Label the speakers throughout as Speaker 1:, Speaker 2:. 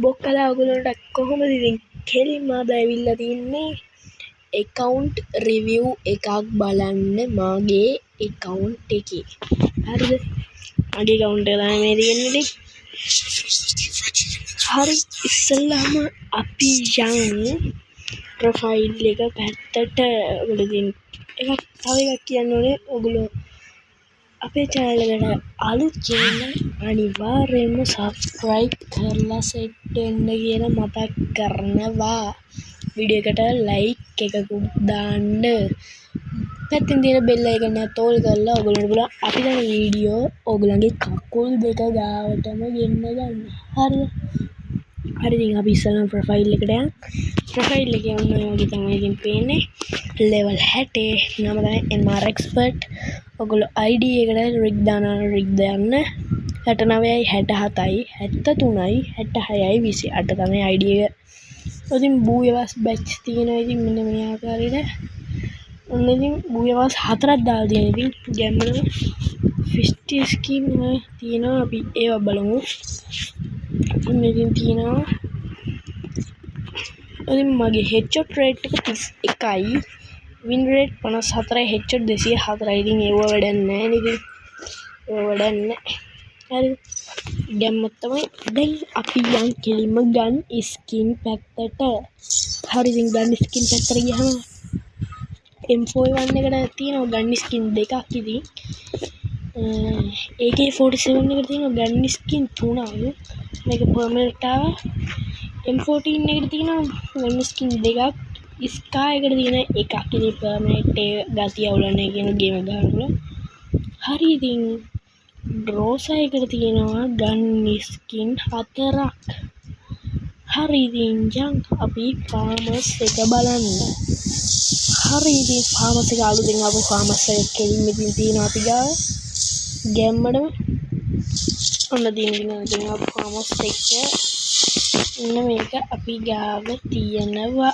Speaker 1: බොක්කලා ඔයගොල්ලන්ට කොහොමද ඉතින් කෙලින්ම අද ඇවිල්ලා තින්නේ account review එකක් බලන්න මාගේ account එකේ. හරිද? මගේ account එක තමයි මේ තියෙන්නේ ඉතින්. හරි ඉස්සෙල්ලාම අපි යමු profile එක පැත්තට. ඔයගොල්ලෝ ඉතින් තව එකක් කියන්න ඕනේ. ඔයගොල්ලෝ අපේ channel එකට අලුත් channel අනිවාර්යයෙන්ම subscribe කරලා set වෙන්න කියලා මතක් කරනවා. වීඩියෝ එකට like එකකුත් දාන්න. පැත්තෙන් තියෙන bell icon එක තෝල් කරලා ඔයගොල්ලන්ට පුළුවන් අපි දාන වීඩියෝ ඔයගොල්ලන්ගේ කකුල් දෙක ගාවටම ගෙන්න ගන්න. හරිද? හරි ඉතින් අපි ඉස්සෙල්ලාම profile එකට යමු. profile එකේ ඔන්න ඔය වගේ තමයි ඉතින් පේන්නේ. level 60 නම තමයි MR expert. ඔයගොල්ලෝ ID එකට rig දානවා rig දාන්න 69යි 67යි 73යි 66යි 28 තමයි ID එක. ඉතින් බූයවස් batch තියෙනවා ඉතින් මෙන්න මේ ආකාරයට. ඔන්න ඉතින් බූයවස් 4ක් දාලා තියෙනවා ඉතින් ගැම්මම 50 skin තියෙනවා අපි ඒවා බලමු. ඔන්න ඉතින් තියෙනවා. ඉතින් මගේ headshot rate එක 31යි win rate 54යි headshot 204යි. ඉතින් ඒව වැඩක් නැහැ නේද? ඒව වැඩක් නැහැ. හරි ගැම්මක් තමයි. දැන් අපි යන් කෙලින්ම gun skin පැත්තට. හරි ඉතින් gun skin පැත්තට ගියාම M41 එකට තියෙනවා gun skin දෙකක් ඉතින්. AK47 එකට තියෙනවා gun skin 3ක්. මේක permanent ආවා. M14 එකට තියෙනවා gun skin දෙකක්. Sky එකට තියෙන එකක්. ඉතින් permanent එක ගතිය අවුලන්නේ කියන ගේම ගන්නවා. හරි ඉතින් Rosa එකට තියෙනවා gun skin 4ක්. හරි ඉතින් යන් අපි farmers එක බලන්න. හරි ඉතින් farmers එක අලුතෙන් ආපු farmers එක කෙලින්ම ඉතින් තියෙනවා අපි ගාව. ගැම්මඩම ඔන්න දින ආපු farmers එක. ඔන්න මේක අපි ගාව තියෙනවා.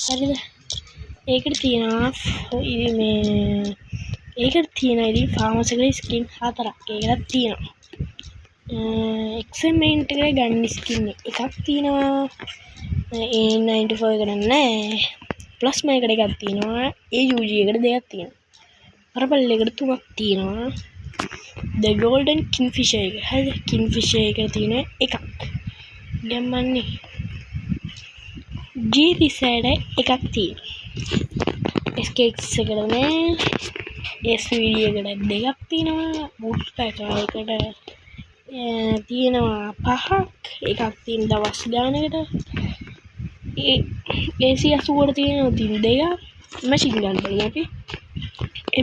Speaker 1: හරිද? ඒකට තියෙනවා ඉතින් මේ ඒකට තියෙනවා ඉතින් farmers එකේ skin 4ක්. ඒකටත් තියෙනවා. XM8 එකේ gun skin එකක් තියෙනවා. A94 එකට නැහැ. plasma එකට එකක් තියෙනවා. AUG එකට දෙකක් තියෙනවා. purple එකට තුනක් තියෙනවා. the golden kingfisher එක. හරිද? kingfisher එකට තියෙන එකක්. ගැම්මන්නේ. G-Reside එකක් තියෙනවා. SKX එකට නැහැ. SVD එකට දෙකක් තියෙනවා. bootpack එකට තියෙනවා 5ක්. එකක් තියෙන දවස් ගානකට. AC80 තියෙනවා තින් දෙකක්. machine gun වලින් අපි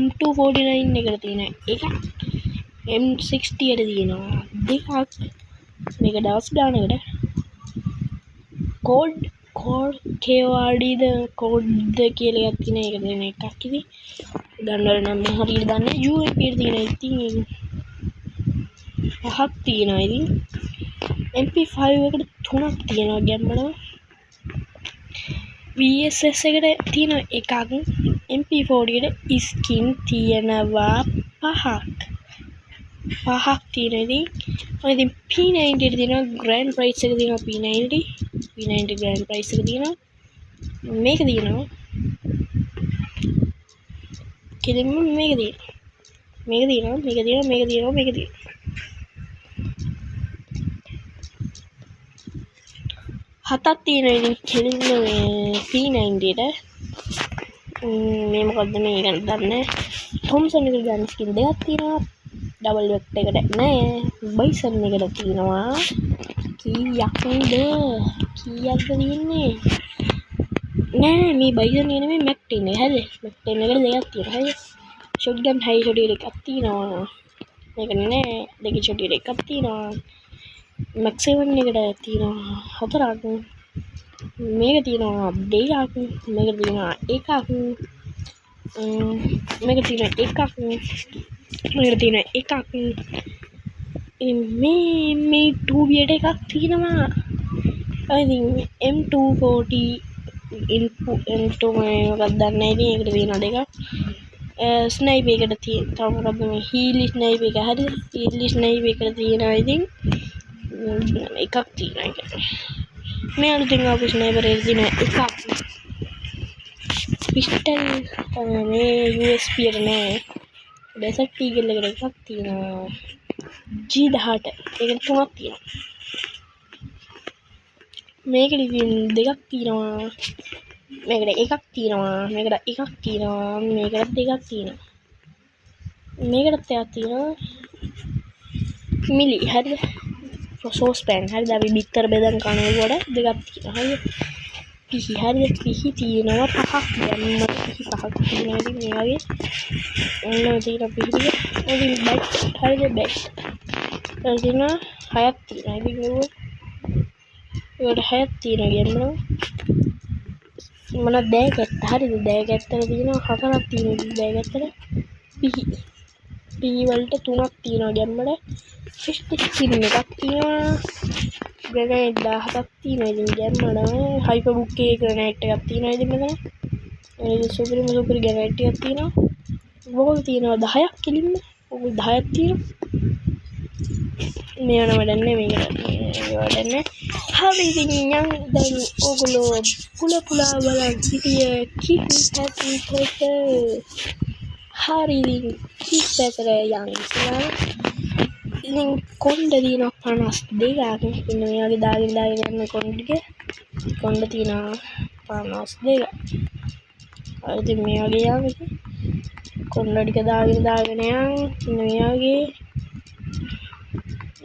Speaker 1: M249 එකට තියෙන එකක්. M60 එකට තියෙනවා දෙකක්. මේක දවස් ගානකට. code KORD ද code ද කියලා එකක් තියෙන එක දෙන එකක් ඉතින් ගන්නවල නම් මම හරියට දන්නේ UMP එකට තියෙන ඉතින් පහක් තියෙනවා ඉතින් MP5 එකට තුනක් තියෙනවා ගැම්මනවා. VSS එකට තියෙනවා එකක්. MP40 එකට skin තියෙනවා පහක් තියෙනවා ඉතින් P90 එකට තියෙනවා grand prize එක තියෙනවා P90 grand prize එක තියෙනවා. මේක තියෙනවා කෙලින්ම මේක තියෙනවා හතක් තියෙනවා ඉතින් කෙලින්ම P90 එකට. මේ මොකද්ද මේ ගැන දන්නේ. Thompson එකට gun skin දෙකක් තියෙනවා. double vect එකට නෑ. Bison එකට තියෙනවා කීයක්ද තියෙන්නේ නෑ මේ Bison එක නෙමෙයි Mac 10 එක. හරිද? Mac 10 එකට දෙකක් තියෙනවා. හරිද? shotgun high shot එකක් තියෙනවා. මේක නෑ දෙක shot එකක් තියෙනවා. Mac 7 එකට තියෙනවා 4ක්. මේක තියෙනවා 2ක්. මේක තියෙනවා 1ක්. මේක තියෙනවා 1ක්. මේක තියෙනවා 1ක්. මේ 2B එකක් තියෙනවා. ඉතින් M240 M2 මොකක්ද දන්නේ නැහැ. ඉතින් ඒකට තියෙනවා දෙකක්. ස්නයිප් එකට තියෙන තව මොකක්ද මේ හීලි ස්නයිප් එක. හරිද? හීලි ස්නයිප් එකට තියෙනවා ඉතින් එකක් තියෙනවා. මේ අලුතෙන් ආපු ස්නයිපර් එකේ තියෙන එකක් පිස්ටල් මේ USP එක නෑ. ඩෙසර්ට් ඊගල් එකට එකක් තියෙනවා. G18 ඒකට 3ක් තියෙනවා. මේකට ඉතින් දෙකක් තියෙනවා. මේකට එකක් තියෙනවා. මේකට එකක් තියෙනවා. මේකට දෙකක් තියෙනවා. මේකටත් එකක් තියෙනවා. මිලි හරිද? සෝස් පෑන් හරිද? අපි බිත්තර බෙදන් කන වල දෙකක් තියෙනවා. හරිද? පිහි හරිද? පිහි තියෙනවා පහක්. දැන් පිහි පහක් තියෙනවා. ඉතින් මේ වගේ ඔන්න තියෙන පිහි ටික. ඉතින් බැට් හරිද? බැට්. ඒ තියෙනවා හයක් තියෙනවා. ඉතින් ඒකට හයක් තියෙනවා කියනවා. මොන දෑකැත්ත හරිද? දෑකැත්තට තියෙනවා හතරක් තියෙනවා. දෑකැත්තට පිහි වලට 3ක් තියෙනවා ගැම්මඩ. ෆිස්ටි ස්කින් එකක් තියෙනවා. ග්‍රනේඩ් 17ක් තියෙනවා. ඉතින් ගැම්මඩ හයිපර් බුක් එකේ ග්‍රනේඩ් එකක් තියෙනවා. ඉතින් මෙතන ඒ සුපර් ග්‍රනේඩ් එකක් තියෙනවා. වෝල් තියෙනවා 10ක් කිලින්ම. වෝල් 10ක් තියෙනවා. මේ යන වැඩන්නේ මේකට වැඩන්නේ. හරි ඉතින් යන් දැන් ඕගොල්ලෝ පුලා බලන් සිටිය කික් හැපි හරි කික් පැතර යන් ඉස්සලා ඉතින් කොණ්ඩ තියෙනවා 52ක්. ඉතින් මේ වගේ දාගෙන යන කොණ්ඩ තියෙනවා 52ක්. හරි ඉතින් මේ වගේ යන් කොණ්ඩ ටික දාගෙන යන් ඉතින් මේ වගේ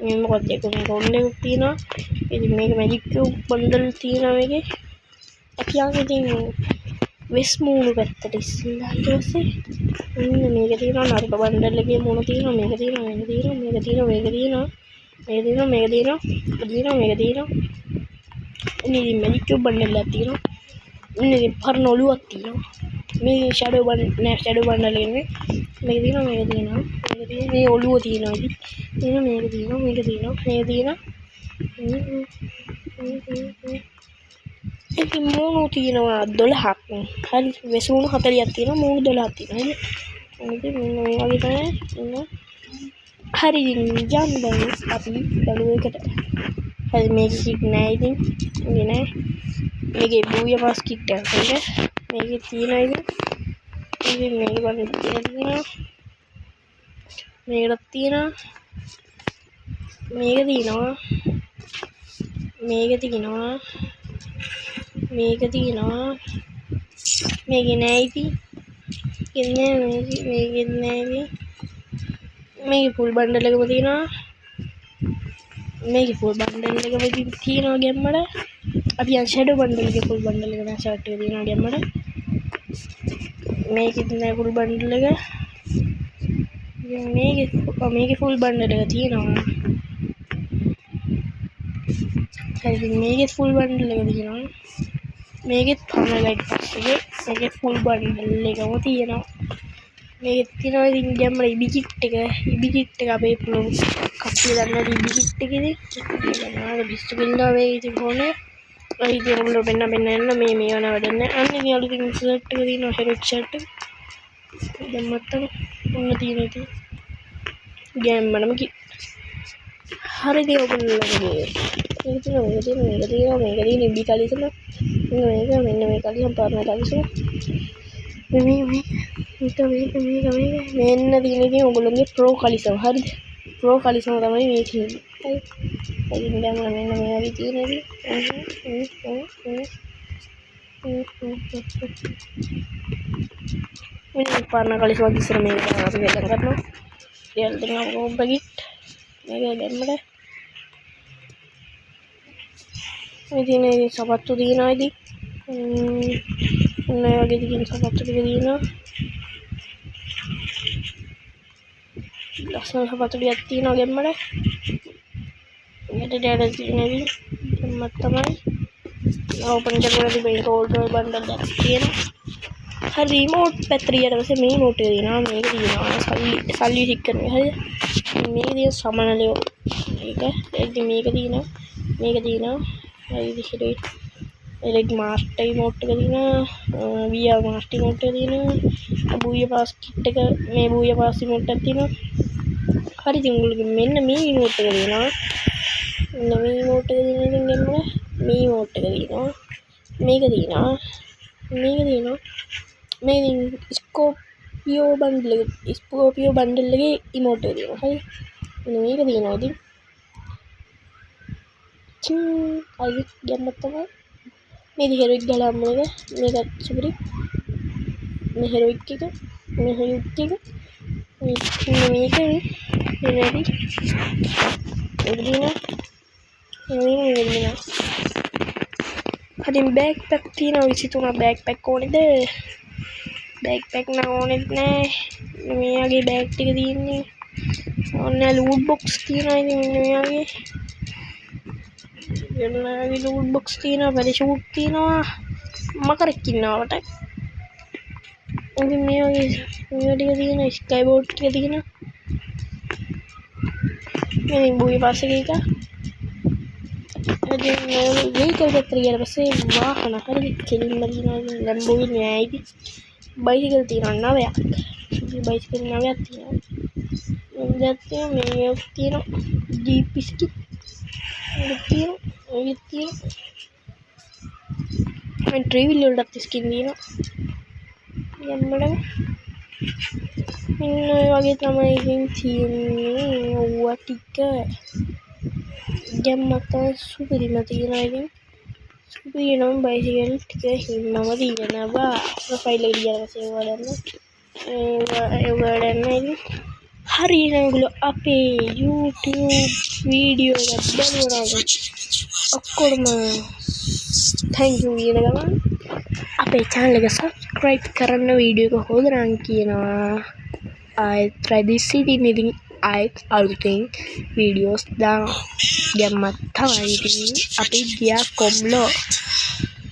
Speaker 1: මේ මොකක්ද ඒක කොණ්ඩ එකක් තියෙනවා. ඉතින් මේක මැජික් කියුබ් බන්ඩල් තියෙනවා මේකේ. අපි යන් ඉතින් වෙස් මූණු පැත්තට ඉස්සෙල්ලා ඊට පස්සේ මේක තියෙනවා නරක බන්ඩල් එකේ මොන තියෙනවා මේක තියෙනවා මේක තියෙනවා මේක තියෙනවා මේක තියෙනවා මේක තියෙනවා මේක තියෙනවා මේක තියෙනවා ඉතින් මැජික් කියුබ් බන්ඩල් එකක් තියෙනවා. ඉතින් පරණ ඔලුවක් තියෙනවා. මේ ෂැඩෝ බන්ඩල් එකේ මේක තියෙනවා මේක තියෙනවා මේ ඔලුව තියෙනවා. ඉතින් මේක තියෙනවා මේක තියෙනවා ඉතින් මූණු තියෙනවා 12ක්. හරි වෙස් මූණු 40ක් තියෙනවා. මූණු 12ක් තියෙනවා. ඉතින් මේ වගේ තමයි ඉන්න. හරි ඉතින් යන්න දැන් අපි බලුවේකට. හරි මේක කික් නෑ ඉතින් නෑ. මේකේ බූය පාස් කිට් එකක් නේද? මේකේ තියෙනවා ඉතින් මේක බලන්න තියෙනවා. මේකත් තියෙනවා. මේක තියෙනවා. මේක නෑ ඉතින්. මේක ෆුල් බන්ඩල් එකම තියෙනවා. තියෙනවා ගැම්මඩ. අපි යන් ෂැඩෝ බන්ඩල් එකේ ෆුල් බන්ඩල් එක නෑ ෂර්ට් එක තියෙනවා ගැම්මඩ. මේකෙත් නෑ ෆුල් බන්ඩල් එක. මේකේ ෆුල් බන්ඩල් එක තියෙනවා. හරි මේකෙත් ෆුල් බන්ඩල් එක තියෙනවා. මේකෙත් පනලයිට් පස් එකේ මේකේ ෆුල් බන්ඩල් එකම තියෙනවා. මේකෙත් තියෙනවා ඉතින් ගැම්මඩ ඉබි කිට් එක අපේ පුළු කප්පිය ගන්න ඉබි කිට් එකේදී ගන්නවා බිස්තු බින්දා මේ ඉතින් ඕනේ. අයි ඉතින් ඔයගොල්ලෝ මෙන්න යන්න මේ වන වැඩන්නේ. අන්න ඉතින් අලුතින් ෂර්ට් එක තියෙනවා හෙරොට් ෂර්ට් එක. දැන් මත්තම ඔන්න තියෙන ඉතින් ගැම්මඩම කි හරි ඉතින් ඔයගොල්ලෝ මේක තියෙන ඉබි කලිසම මේක මෙන්න මේ කලිසම පාරන කලිසම මේක මෙන්න තියෙන ඉතින් ඔයගොල්ලෝගේ ප්‍රෝ කලිසම හරිද? ප්‍රෝ කලිසම තමයි මේ තියෙන්නේ. හරි ඉතින් දැන් මෙන්න මේ වගේ තියෙන ඉතින් මේ පාරන කලිසම ඉස්සර මේක අපි වෙලක් කරනවා. රියල් දෙනවා කොම්පගිට් මේක දැම්මද මේ තියෙන සපත්තු තියෙනවා ඉතින් ඔන්න ඔය වගේ ඉතින් සපත්තු ටික තියෙනවා. ලස්සන සපත්තු ටිකක් තියෙනවා ගැම්මඩ. මේකට ඩැඩ තියෙනවා ඉතින් මත් තමයි ඕපන් කරලා තිබෙන කෝල්ඩ් බන්ඩල් එකක් තියෙනවා. හරි රිමෝට් පැත්තට පස්සේ මේ රිමෝට් එක තියෙනවා. මේක තියෙනවා සල්ලි ටික කරන එක හරිද? මේක තියෙන සමනලිය මේක තියෙනවා. හරි ඉතින් එලෙක් මාස්ටර් රිමෝට් එක තියෙනවා. VR මාස්ටර් රිමෝට් එක තියෙනවා. බූය පාස් කිට් එක මේ බූය පාස් රිමෝට් එකක් තියෙනවා. හරි ඉතින් ඔයගොල්ලෝ මෙන්න මේ රිමෝට් එක තියෙනවා. මේ මෝට් එක දිනන ඉතින් ගෙම්මල මේ මෝට් එක දිනවා මේක දිනවා මේ ඉතින් ස්කෝපියෝ බන්ඩල් එකේ ඉමෝට් එක දිනවා හරි මේක දිනවා ඉතින් අයි ගැම්මත් තමයි මේ හෙරොයික් ගලා අම්ම එක මේකත් සුපිරි මේ හෙරොයික් එක මේක මේක එනදී එදිනා හරින් බෑග් පැක් තියෙනවා 23 බෑග් පැක් ඕනේද බෑග් පැක් නම් ඕනෙත් නෑ මෙයාගේ බෑග් ටික තියෙන්නේ ඔන්න ලූට් බොක්ස් තියෙනවා ඉතින් මෙයාගේ ලූට් බොක්ස් තියෙනවා පැරෂූට් තියෙනවා මකරෙක් ඉන්නවට ඉතින් මේ වගේ ටික තියෙනවා ස්කයි බෝට් ටික තියෙනවා මේ බුයි පාසක එක ඉතින් වෙහිකල් පැත්තට ගියාට පස්සේ වාහන හරිය කෙලින්ම තියෙනවා ලැම්බෝගිනි නෑ ඉතින් බයිසිකල් තියෙනවා 9ක් බයිසිකල් 9ක් තියෙනවා දැන් මේ තියෙනවා ජීප් ස්කිට් තියෙනවා මම ට්‍රේවිල් වලට ස්කින් දිනවා යම්මඩ ඉන්න ඔය වගේ තමයි ඉතින් තියෙන්නේ ඔව්වා ටික ගැම්මත් සුපිරිම තියෙනවා ඉතින් සුපිරි නම් බයිසිකල් ටික හින්නම තියෙනවා ප්‍රොෆයිල් එක ගියාට පස්සේ ඒවා දැන්න ඉතින් හරි නංගුලෝ අපේ YouTube වීඩියෝ එක බලනවා ඔක්කොම thank you කියන ගමන් අපේ channel එක subscribe කරන්න වීඩියෝ එක හොදනම් කියනවා ආයෙත් try this ඉතින් ආයෙත් අලුතෙන් වීඩියෝස් දානවා ගැම්මත් තමයි ඉතින් අපි ගියා කොම්ලෝ